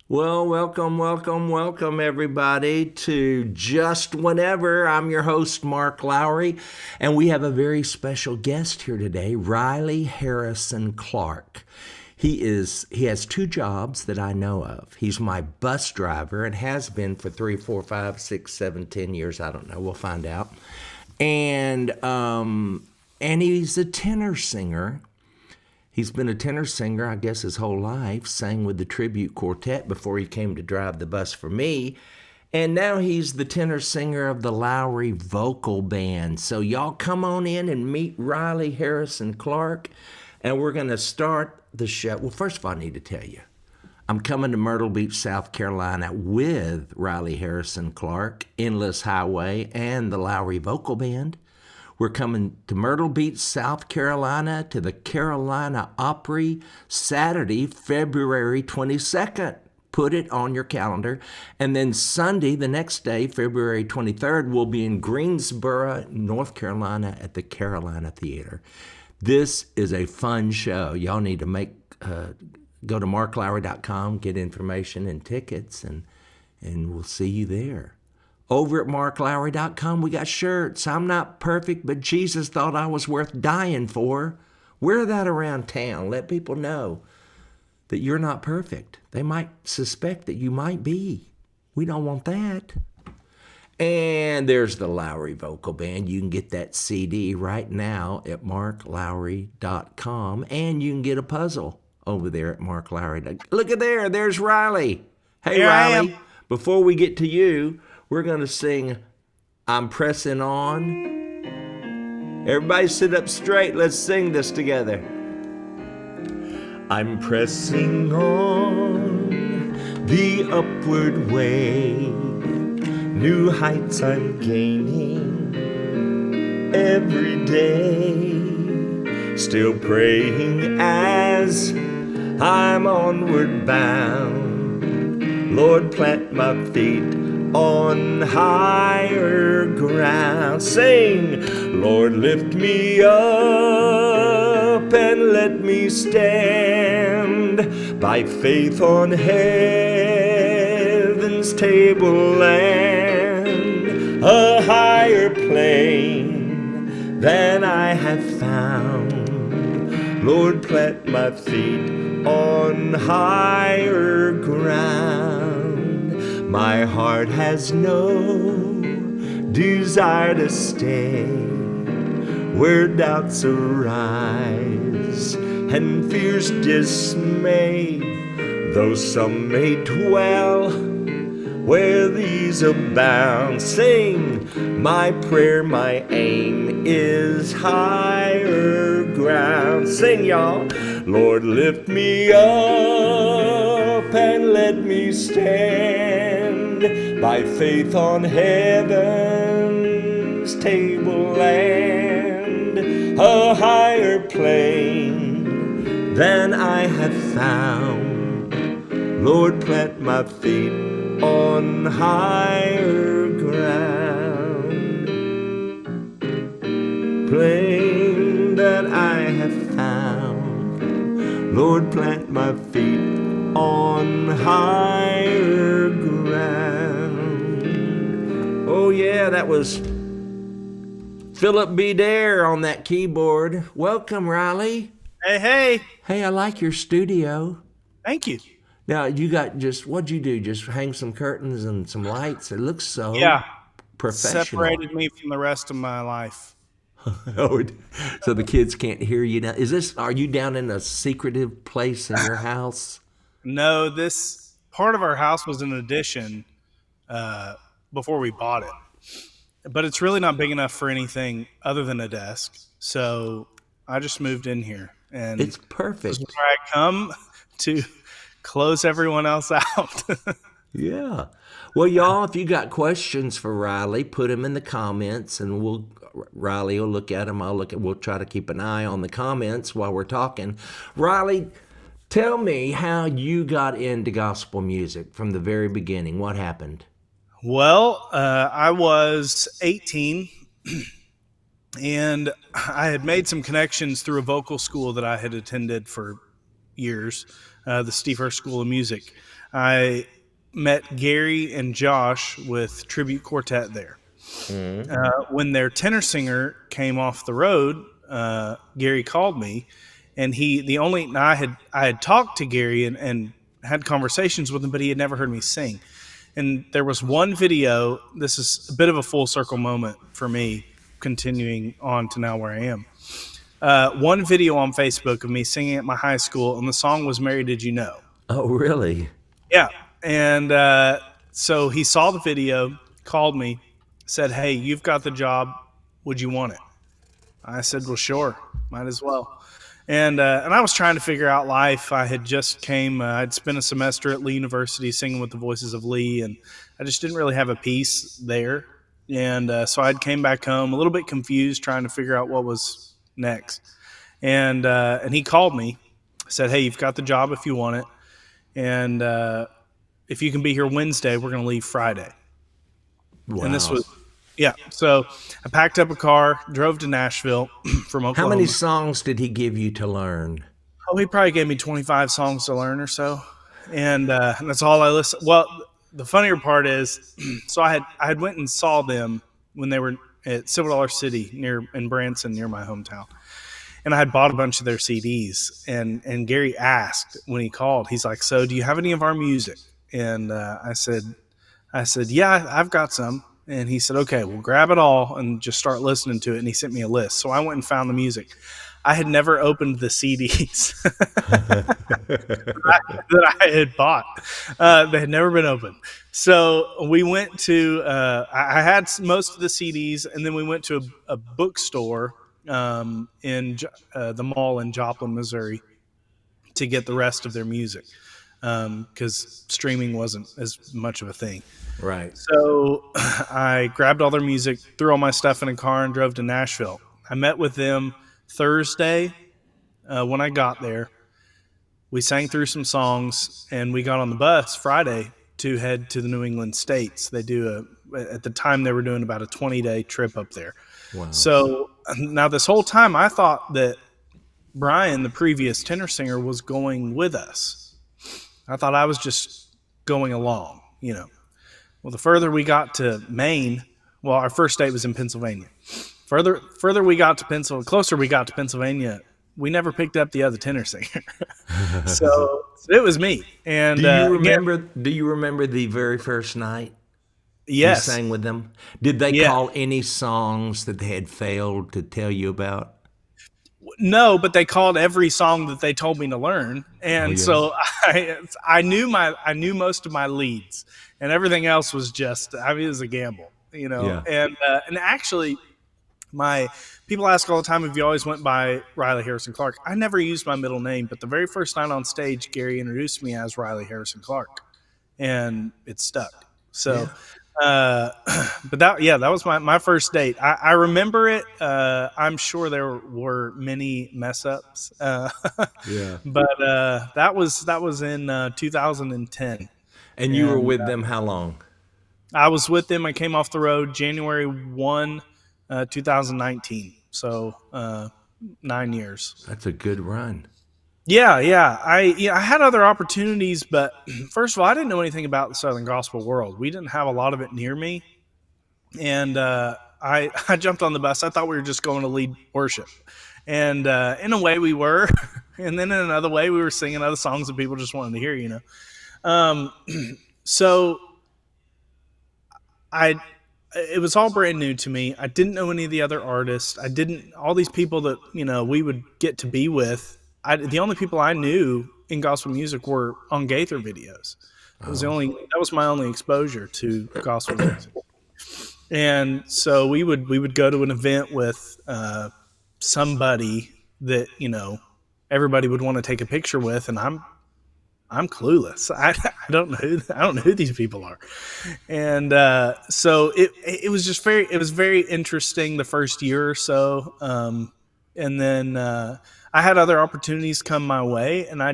Well, welcome, everybody, to Just Whenever. I'm your host, Mark Lowry, and we have a very special guest here today, Riley Harrison Clark. He has two jobs that I know of. He's my bus driver and has been for 3, 4, 5, 6, 7, 10 years. I don't know. We'll find out. And he's a tenor singer. He's been a tenor singer, I guess, his whole life, sang with the tribute quartet before he came to drive the bus for me. And now he's the tenor singer of the Lowry Vocal Band. So y'all come on in and meet Riley Harrison Clark. And we're going to start the show. Well, first of all, I need to tell you, I'm coming to Myrtle Beach, South Carolina with Riley Harrison Clark, Endless Highway, and the Lowry Vocal Band. We're coming to Myrtle Beach, South Carolina, to the Carolina Opry, Saturday, February 22nd. Put it on your calendar. And then Sunday, the next day, February 23rd, we'll be in Greensboro, North Carolina at the Carolina Theater. This is a fun show. Y'all need to go to marklowry.com, get information and tickets, and we'll see you there. Over at marklowry.com, we got shirts. I'm not perfect, but Jesus thought I was worth dying for. Wear that around town. Let people know that you're not perfect. They might suspect that you might be. We don't want that. And there's the Lowry Vocal Band. You can get that CD right now at marklowry.com, and you can get a puzzle over there at marklowry.com. Look at there. There's Riley. Hey, Here I Riley. am. Before we get to you, we're going to sing I'm Pressing On. Everybody sit up straight. Let's sing this together. I'm pressing on the upward way. New heights I'm gaining every day. Still praying as I'm onward bound. Lord, plant my feet on higher ground. Sing, Lord, lift me up and let me stand by faith on heaven's tableland, a higher plane than I have found. Lord, plant my feet on higher ground. My heart has no desire to stay where doubts arise and fears dismay, though some may dwell where these abound. Sing, my prayer, my aim is higher ground. Sing, y'all. Lord, lift me up and let me stand by faith on heaven's tableland, a higher plane than I have found. Lord, plant my feet on higher ground. Plane that I have found. Lord, plant my feet on higher ground. Oh yeah, that was Philip B. Dare on that keyboard. Welcome, Riley. Hey. Hey, I like your studio. Thank you. Now, you got what'd you do? Just hang some curtains and some lights? It looks so Yeah. professional. Separated me from the rest of my life. Oh, so the kids can't hear you now. Are you down in a secretive place in your house? No, this part of our house was an addition before we bought it. But it's really not big enough for anything other than a desk. So I just moved in here. And It's this perfect. is where I come to close everyone else out. Yeah. Well, y'all, if you got questions for Riley, put them in the comments, and Riley will look at them. We'll try to keep an eye on the comments while we're talking. Riley, tell me how you got into gospel music from the very beginning. What happened? Well, I was 18 and I had made some connections through a vocal school that I had attended for years, the Steve Hurst School of Music. I met Gary and Josh with Tribute Quartet there. When their tenor singer came off the road, Gary called me, and I had talked to Gary and had conversations with him, but he had never heard me sing. And there was one video. This is a bit of a full circle moment for me, continuing on to now where I am. One video on Facebook of me singing at my high school, and the song was "Mary Did You Know." Oh, really? Yeah, and so he saw the video, called me, said, "Hey, you've got the job. Would you want it?" I said, "Well, sure, might as well." And I was trying to figure out life. I had just I'd spent a semester at Lee University singing with the Voices of Lee, and I just didn't really have a piece there. And so I came back home a little bit confused, trying to figure out what was next. And he called me, said, "Hey, you've got the job if you want it, and if you can be here Wednesday, we're going to leave Friday." And this Wow. was, yeah. So I packed up a car, drove to Nashville from How many Oklahoma. songs did he give you to learn? Oh, he probably gave me 25 songs to learn or so, and that's all I listened. Well, the funnier part is, so I had went and saw them when they were at Silver Dollar City in Branson, near my hometown, and I had bought a bunch of their CDs. And Gary asked when he called, he's like, "So, do you have any of our music?" And I said, "Yeah, I've got some." And he said, "Okay, well, grab it all and just start listening to it." And he sent me a list. So I went and found the music. I had never opened the CDs that I had bought. They had never been opened. So we went to, I had most of the CDs, and then we went to a bookstore in the mall in Joplin, Missouri, to get the rest of their music because streaming wasn't as much of a thing. Right. So I grabbed all their music, threw all my stuff in a car, and drove to Nashville. I met with them Thursday when I got there. We sang through some songs, and we got on the bus Friday to head to the New England states. At the time, they were doing about a 20-day trip up there. Wow. So now this whole time, I thought that Brian, the previous tenor singer, was going with us. I thought I was just going along, you know. Well, the further we got to Maine, well, our first date was in Pennsylvania. Further we got to closer we got to Pennsylvania, we never picked up the other tenor singer. so it was me. And Do you remember the very first night yes, you sang with them? Did they yeah, call any songs that they had failed to tell you about? no, but they called every song that they told me to learn, Oh, and yeah. so I knew most of my leads, and everything else was just, I mean, it was a gamble, you know. Yeah. And actually, my people ask all the time if you always went by Riley Harrison Clark. I never used my middle name, but the very first night on stage, Gary introduced me as Riley Harrison Clark, and it stuck. So, but that was my first date. I remember it. I'm sure there were many mess ups, Yeah. but that was in 2010, And you were and with them how long? I was with them. I came off the road January 1, 2019. So 9 years. That's a good run. Yeah. I had other opportunities, but first of all, I didn't know anything about the Southern gospel world. We didn't have a lot of it near me, and I jumped on the bus. I thought we were just going to lead worship, and in a way we were, and then in another way we were singing other songs that people just wanted to hear. You know, so I it was all brand new to me. I didn't know any of the other artists. I didn't all these people that we would get to be with. The only people I knew in gospel music were on Gaither videos. That was my only exposure to gospel music. And so we would go to an event with somebody that everybody would want to take a picture with, and I'm clueless. I don't know who these people are, and so it was very interesting the first year or so, and then I had other opportunities come my way, and I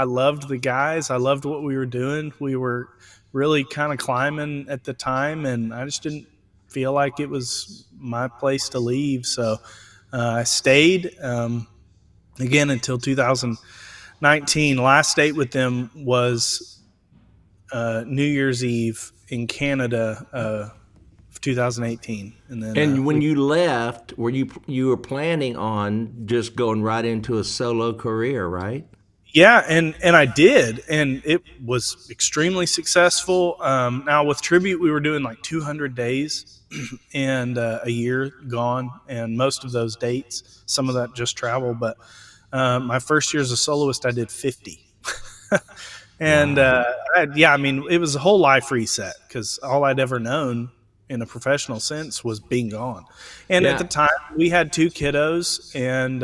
loved the guys. I loved what we were doing. We were really kind of climbing at the time, and I just didn't feel like it was my place to leave. So I stayed again until 2019. Last date with them was New Year's Eve in Canada, 2018, and then And when we. you left, you were planning on just going right into a solo career, right? Yeah, and I did, and it was extremely successful. Now with Tribute, we were doing like 200 days and a year gone, and most of those dates, some of that just travel. But my first year as a soloist, I did 50. And Wow. yeah, I mean, it was a whole life reset because all I'd ever known in a professional sense was being gone. And at Yeah. the time, we had two kiddos, and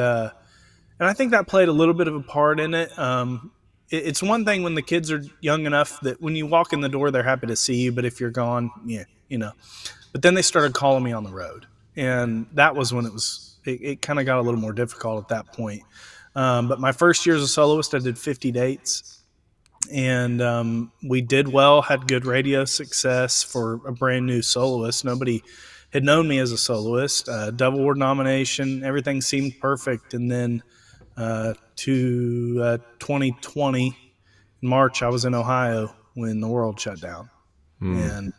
I think that played a little bit of a part in it. It's one thing when the kids are young enough that when you walk in the door, they're happy to see you, but if you're gone, yeah, you know. But then they started calling me on the road, and that was when it kind of got a little more difficult at that point. But my first year as a soloist, I did 50 dates, and we did well, had good radio success for a brand new soloist. Nobody had known me as a soloist. Double award nomination, everything seemed perfect, and then to 2020 in March, I was in Ohio when the world shut down, and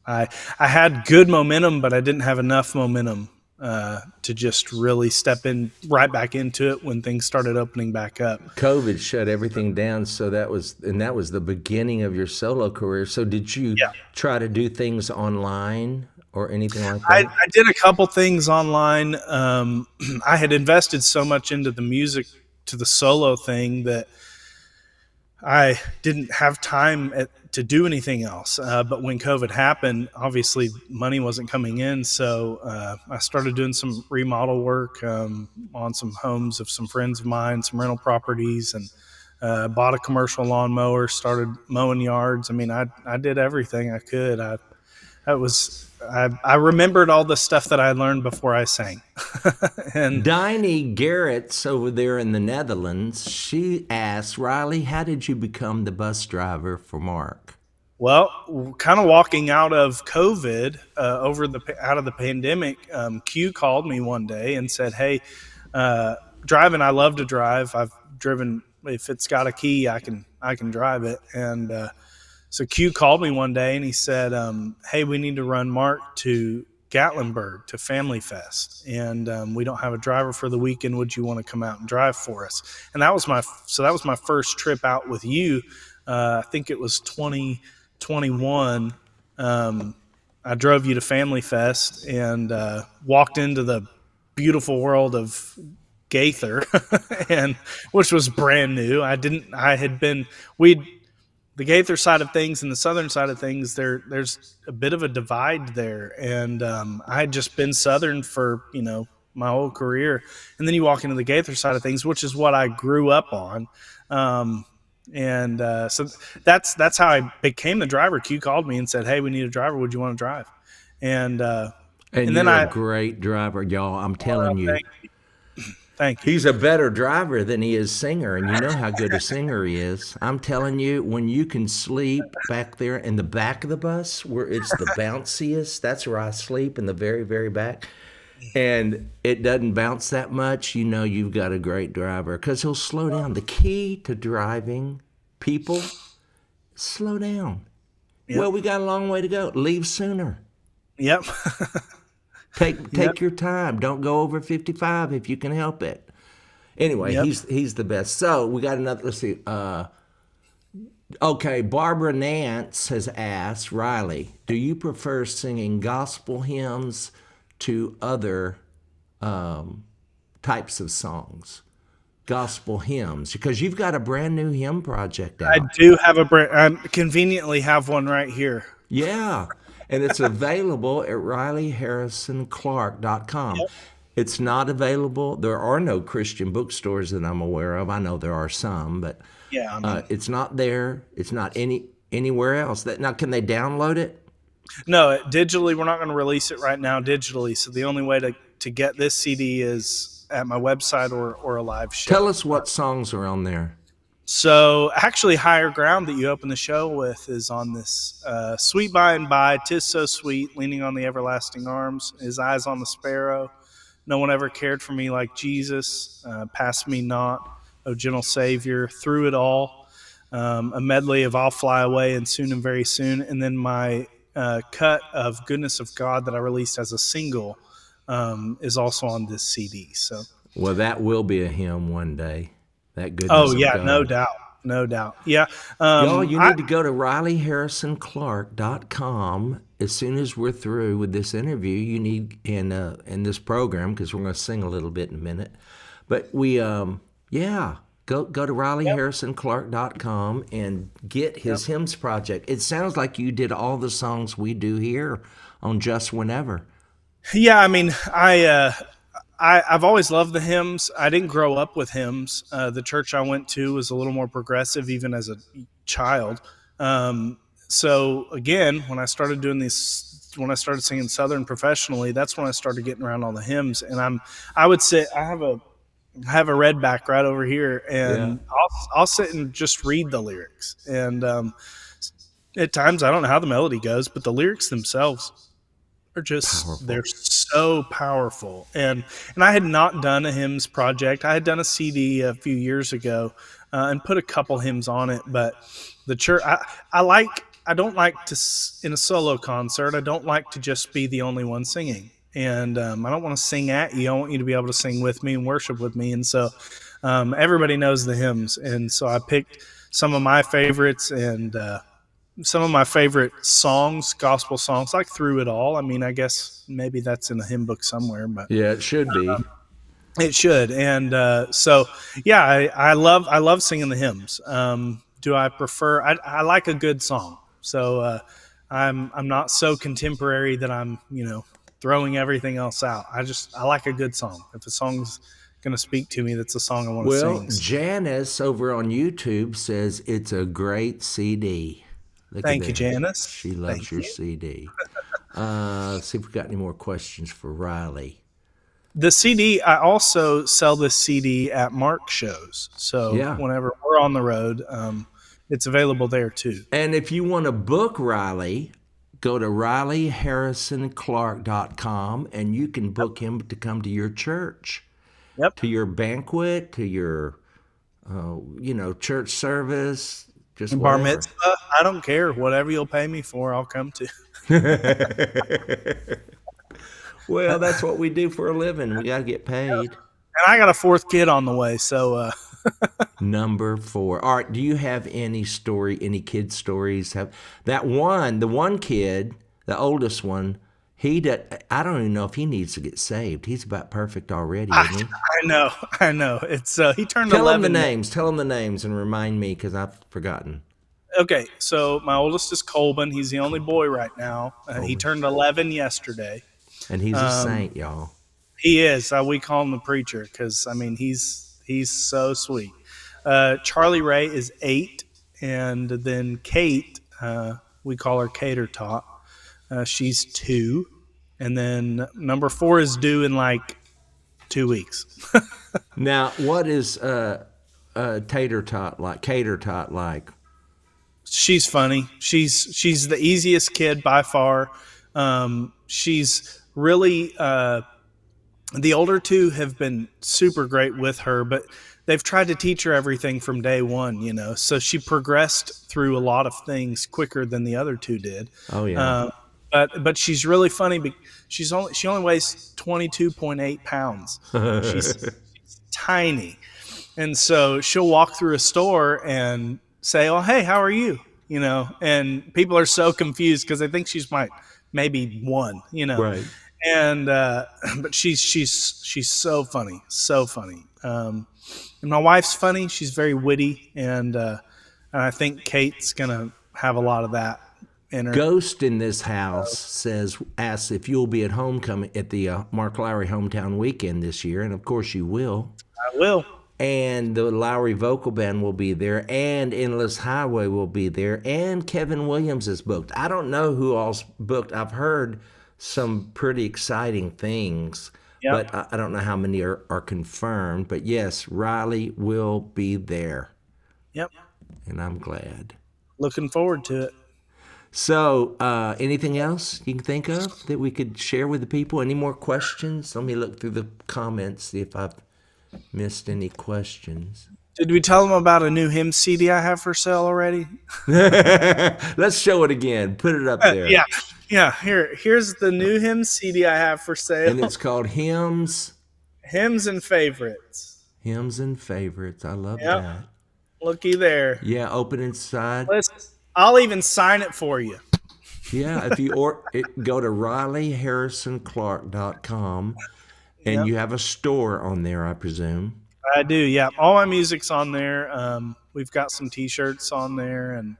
I I had good momentum, but I didn't have enough momentum to just really step in right back into it when things started opening back up. COVID shut everything down, so that was the beginning of your solo career. So did you Yeah, try to do things online or anything like I, that? I did a couple things online. I had invested so much into the music to the solo thing that I didn't have time to do anything else. But when COVID happened, obviously money wasn't coming in. So I started doing some remodel work on some homes of some friends of mine, some rental properties, and bought a commercial lawnmower, started mowing yards. I mean, I did everything I could. I remembered all the stuff that I learned before I sang. And Diney Garrett's over there in the Netherlands. She asked, Riley, how did you become the bus driver for Mark? well, kind of walking out of COVID, out of the pandemic, Q called me one day and said, "Hey, driving. I love to drive. I've driven. If it's got a key, I can drive it." And so Q called me one day and he said, "Hey, we need to run Mark to Gatlinburg to Family Fest, and we don't have a driver for the weekend. Would you want to come out and drive for us?" And that was my first trip out with you. I think it was 2021. I drove you to Family Fest and walked into the beautiful world of Gaither, and which was brand new. I had been we the Gaither side of things and the southern side of things, there's a bit of a divide there, and I had just been southern for my whole career, and then you walk into the Gaither side of things, which is what I grew up on, and so that's how I became the driver. Q called me and said, "Hey, we need a driver. Would you want to drive?" And And and then you're a I great driver, y'all. I'm telling you. thank thank you. He's a better driver than he is singer, and you know how good a singer he is. I'm telling you, when you can sleep back there in the back of the bus, where it's the bounciest, that's where I sleep in the very, very back. And it doesn't bounce that much, you know you've got a great driver because he'll slow down. The key to driving people, slow down. Yep, Well, we got a long way to go. Leave sooner. yep, yep, Take your time. Don't go over 55 if you can help it. Anyway, yep. he's the best. So we got another. Let's see. Okay, Barbara Nance has asked Riley, do you prefer singing gospel hymns to other types of songs? Gospel hymns, because you've got a brand new hymn project I out. do have I conveniently have one right here. Yeah, and it's available at RileyHarrisonClark.com. It's not available. There are no Christian bookstores that I'm aware of. I know there are some, but Yeah, I mean, it's not there. It's not anywhere else. Now, can they download it? no, digitally, we're not going to release it right now digitally. So the only way to get this CD is at my website or a live Tell show. us what songs are on there. So actually, Higher Ground that you open the show with is on this Sweet By and By, 'Tis So Sweet, Leaning on the Everlasting Arms, His Eyes on the Sparrow, No One Ever Cared for Me Like Jesus, Pass Me Not, O Gentle Savior, Through It All. a medley of "I'll Fly Away" and "Soon and Very Soon," and then my cut of "Goodness of God" that I released as a single is also on this CD. So, Well, that will be a hymn one day. That oh goodness of yeah, no God. doubt, no doubt. Yeah, Y'all, you I need to go to RileyHarrisonClark.com as soon as we're through with this interview. You need in this program, because we're going to sing a little bit in a minute. But yeah, go to RileyHarrisonClark.com and get yep. his hymns project. It sounds like you did all the songs we do here on Just Whenever. Yeah, I mean, I've always loved the hymns. I didn't grow up with hymns. The church I went to was a little more progressive, even as a child. So again, when I started doing these, when I started singing Southern professionally, that's when I started getting around all the hymns. And I would sit. I have a red back right over here, Yeah. and I'll sit and just read the lyrics. And at times, I don't know how the melody goes, but the lyrics themselves are just Powerful. they're so powerful. And I had not done a hymns project. I had done a CD a few years ago and put a couple hymns on it, but the church I don't like to in a solo concert, I don't like to just be the only one singing. And I don't want to sing at you. I want you to be able to sing with me and worship with me. And so everybody knows the hymns, and so I picked some of my favorites, and some of my favorite songs, gospel songs, like "Through It All." I mean, I guess maybe that's in a hymn book somewhere, but Yeah, it should be. it should. And so, yeah, I love singing the hymns. Do I prefer? I like a good song. So I'm not so contemporary that I'm throwing everything else out. I like a good song. If a song's going to speak to me, that's a song I want to Well, sing. Janice over on YouTube says it's a great CD. Look at Thank you, there. Janice. She loves Thank your you. CD. Let's see if we got any more questions for Riley. The CD, I also sell this CD at Mark shows. So Yeah. whenever we're on the road, it's available there too. And if you want to book Riley, go to RileyHarrisonClark.com and you can book him to come to your church, Yep. to your banquet, to your, church service, just Bar whatever. mitzvah, I don't care. Whatever you'll pay me for, I'll come to. Well, that's what we do for a living. We got to get paid. And I got a fourth kid on the way. So Number 4. All right. Do you have any kid stories? The one kid, the oldest one, I don't even know if he needs to get saved. He's about perfect already, isn't he? I know. It's he turned Tell him the 11. names. Tell him the names and remind me, because I've forgotten. Okay, so my oldest is Colbin. He's the only boy right now. He turned 11 yesterday. And he's a saint, y'all. He is. We call him the preacher because I mean he's so sweet. Charlie Ray is 8, and then Kate, we call her Cater Tot. She's 2, and then number 4 is due in like 2 weeks. Now, what is Tater Tot like? Cater Tot like? She's funny. She's the easiest kid by far. She's really the older two have been super great with her, but they've tried to teach her everything from day one. So she progressed through a lot of things quicker than the other two did. Oh, yeah. But she's really funny. She only weighs 22.8 pounds. She's tiny, and so she'll walk through a store and say, "Oh, hey, how are you?" And people are so confused because they think she's maybe 1. Right. And but she's so funny, so funny. And my wife's funny. She's very witty, and I think Kate's gonna have a lot of that in her. Ghost in this house asks if you'll be at homecoming at the Mark Lowry hometown weekend this year, and of course you will. I will. And the Lowry Vocal Band will be there, and Endless Highway will be there, and Kevin Williams is booked. I don't know who all's booked. I've heard some pretty exciting things, Yep. but I don't know how many are confirmed. But yes, Riley will be there, Yep. and I'm glad. Looking forward to it. So, anything else you can think of that we could share with the people? Any more questions? Let me look through the comments, see if I've missed any questions. Did we tell them about a new hymn CD I have for sale already? Let's show it again. Put it up there. Yeah, yeah. Here's the new hymn CD I have for And sale. it's called Hymns, Hymns and favorites. Hymns and Favorites. I love Yep. that. Looky there. Yeah, open inside. Listen, I'll even sign it for you. Yeah, if you go to RileyHarrisonClark.com and Yep. you have a store on there, I presume. I do. Yeah. All my music's on there. We've got some T-shirts on there and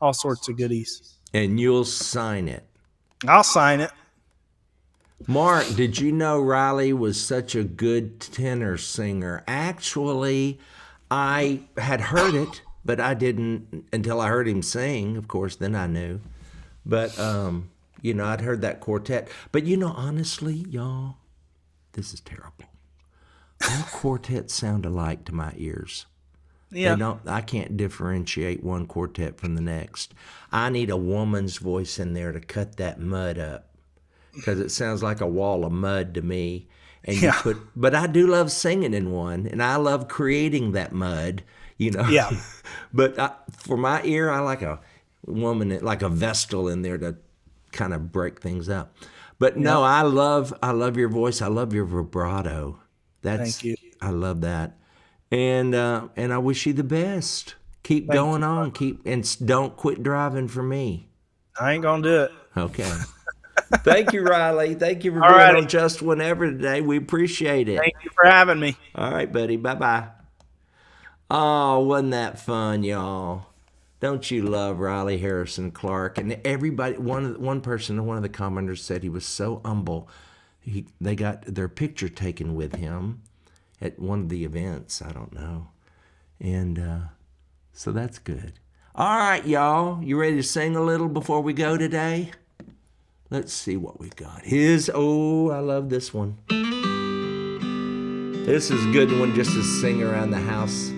all sorts of goodies. And you'll sign it. I'll sign it. Mark, did you know Riley was such a good tenor singer? Actually, I had heard it, but I didn't until I heard him sing. Of course, then I knew. But, I'd heard that quartet. But, honestly, y'all, this is terrible. All quartets sound alike to my ears. Yeah. I can't differentiate one quartet from the next. I need a woman's voice in there to cut that mud up because it sounds like a wall of mud to me. And Yeah. but I do love singing in one, and I love creating that mud, Yeah. But for my ear, I like a woman, like a Vestal in there to kind of break things up. But no, I love your voice. I love your vibrato. Thank you. I love that. And I wish you the best. Keep going on. Don't quit driving for me. I ain't gonna do it. Okay. Thank you, Riley. Thank you for All being righty. on Just Whenever today. We appreciate it. Thank you for having me. All right, buddy. Bye-bye. Oh, wasn't that fun, y'all? Don't you love Riley Harrison Clark? And everybody, one of the commenters said he was so humble. They got their picture taken with him at one of the events. I don't know. And so that's good. All right, y'all. You ready to sing a little before we go today? Let's see what we got. I love this one. This is a good one just to sing around the house.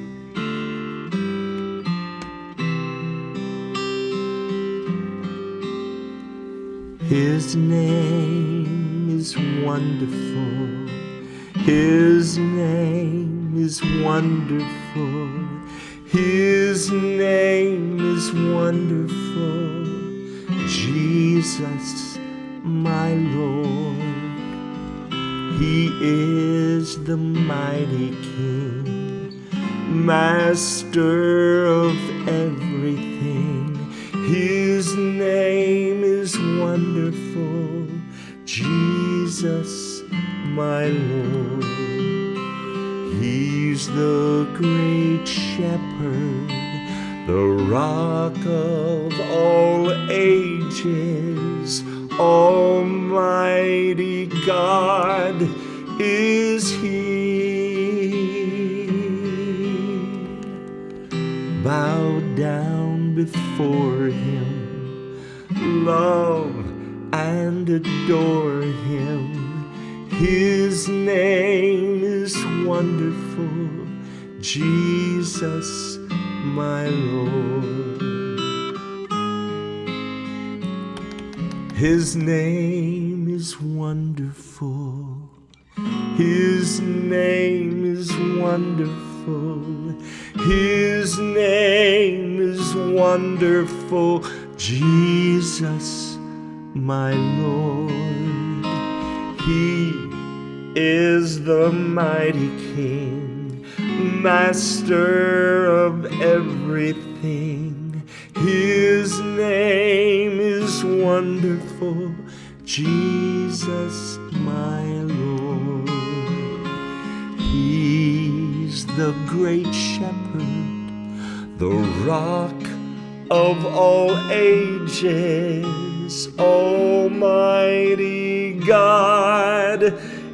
His name is wonderful. His name is wonderful. His name is wonderful. Jesus, my Lord. He is the mighty King, Master of everything. His name is wonderful, Jesus, my Lord. He's the great shepherd, the rock of all ages. Almighty God is He. Bow down before Him, love and adore Him. His name is wonderful, Jesus, my Lord. His name is wonderful. His name is wonderful. His name is wonderful, Jesus, my Lord. He is the mighty King, Master of everything. His name is wonderful, Jesus, my Lord. He's the great shepherd, the rock of all ages. Almighty God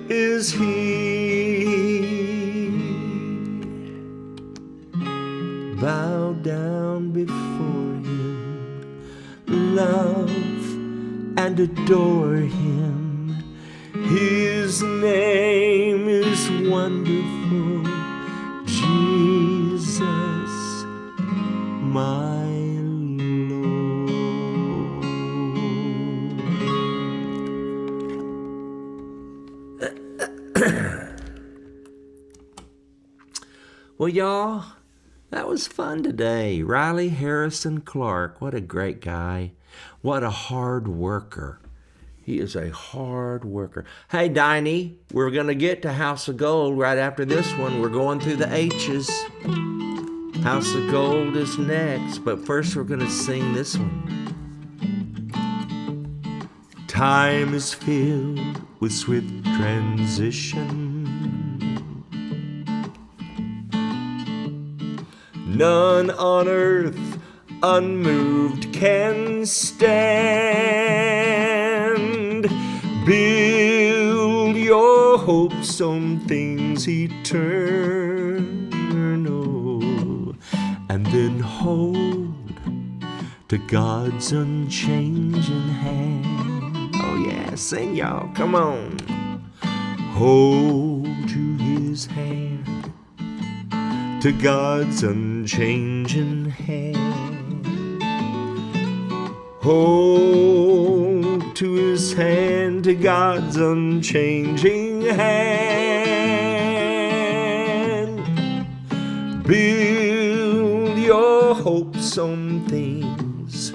is He. Bow down before Him, love and adore Him. His name is wonderful, Jesus, my Lord. Well, y'all, was fun today. Riley Harrison Clark, what a great guy. What a hard worker. He is a hard worker. Hey, Diney, we're going to get to House of Gold right after this one. We're going through the H's. House of Gold is next, but first we're going to sing this one. Time is filled with swift transition. None on earth unmoved can stand. Build your hopes on things eternal, and then hold to God's unchanging hand. Oh yeah, sing y'all, come on. Hold to his hand, to God's unchanging hand. Hold to his hand, to God's unchanging hand. Build your hopes on things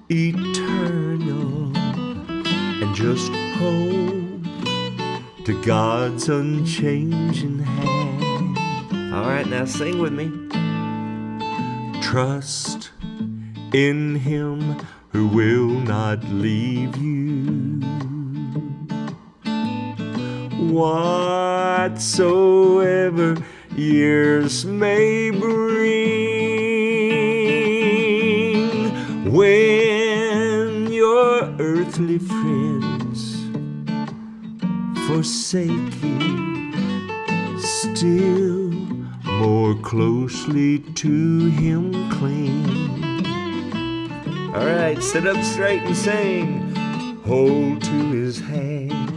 eternal, and just hold to God's unchanging hand. All right, now sing with me. Trust in him who will not leave you. Whatsoever years may bring, when your earthly friends forsake you, still more closely to him cling. All right, sit up straight and sing. Hold to his hand,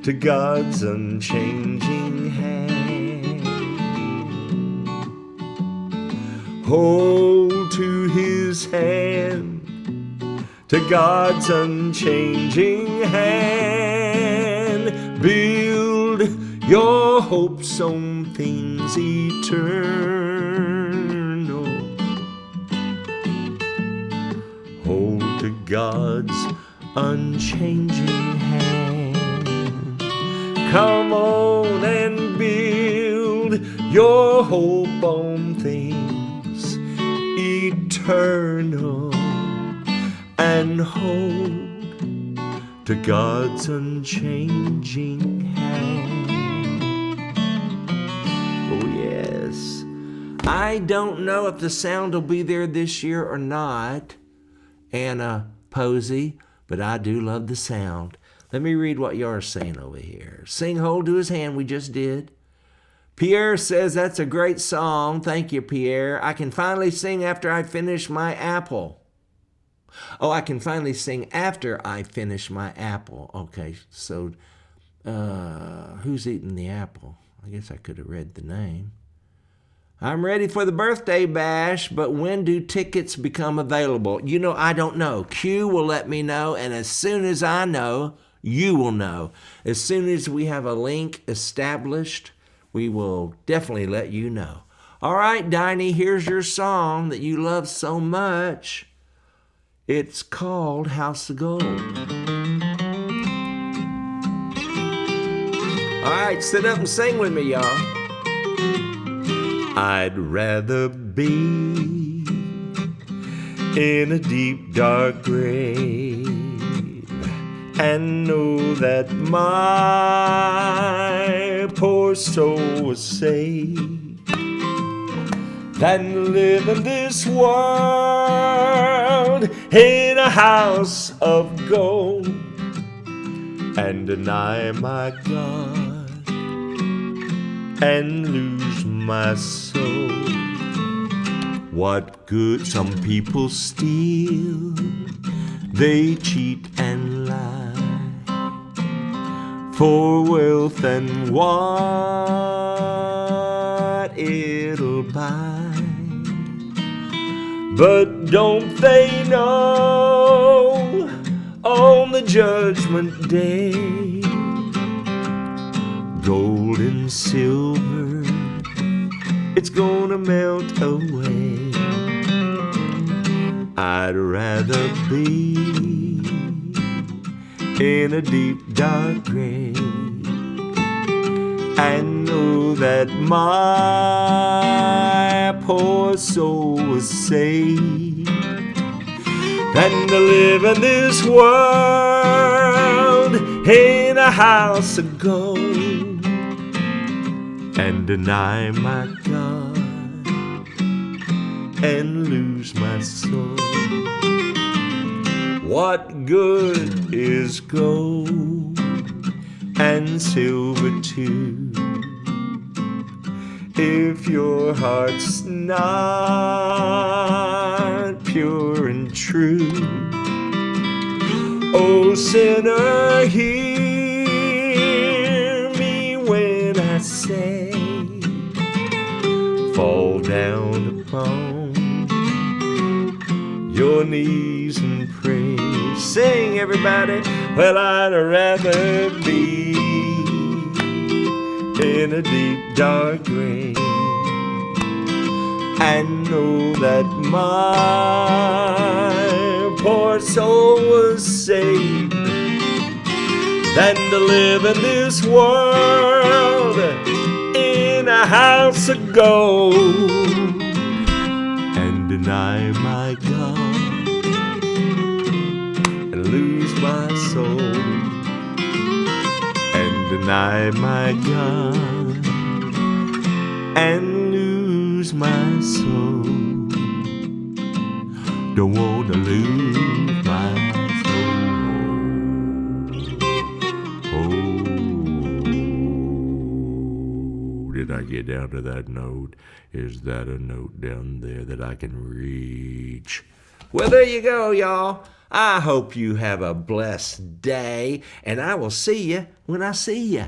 to God's unchanging hand. Hold to his hand, to God's unchanging hand. Build your hopes on things eternal. Hold to God's unchanging hand. Come on and build your hope on things eternal, and hold to God's unchanging hand. Oh yes. I don't know if the sound will be there this year or not, Anna Posey, but I do love the sound. Let me read what you're saying over here. Sing Hold to His Hand, we just did. Pierre says that's a great song. Thank you, Pierre. I can finally sing after I finish my apple. Oh, I can finally sing after I finish my apple. Okay, so who's eating the apple? I guess I could have read the name. I'm ready for the birthday bash, but when do tickets become available? You know, I don't know. Q will let me know, and as soon as I know, you will know. As soon as we have a link established, we will definitely let you know. All right, Diney, here's your song that you love so much. It's called House of Gold. All right, sit up and sing with me, y'all. I'd rather be in a deep, dark grave and know that my poor soul was saved than live in this world in a house of gold and deny my God and lose my soul. What good? Some people steal, they cheat and lie for wealth and what it'll buy. But don't they know on the judgment day, gold and silver, it it's gonna melt away. I'd rather be in a deep dark grave and know that my poor soul was saved than to live in this world in a house of gold and deny my God and lose my soul. What good is gold and silver too if your heart's not pure and true? Oh, sinner, hear me when I say, fall down upon your knees and pray. Sing, everybody. Well, I'd rather be in a deep dark grave and know that my poor soul was saved than to live in this world in a house of gold and deny my God and lose my soul and deny my God and lose my soul. Don't wanna lose my soul. Oh, did I get down to that note? Is that a note down there that I can reach? Well, there you go, y'all. I hope you have a blessed day, and I will see you when I see you.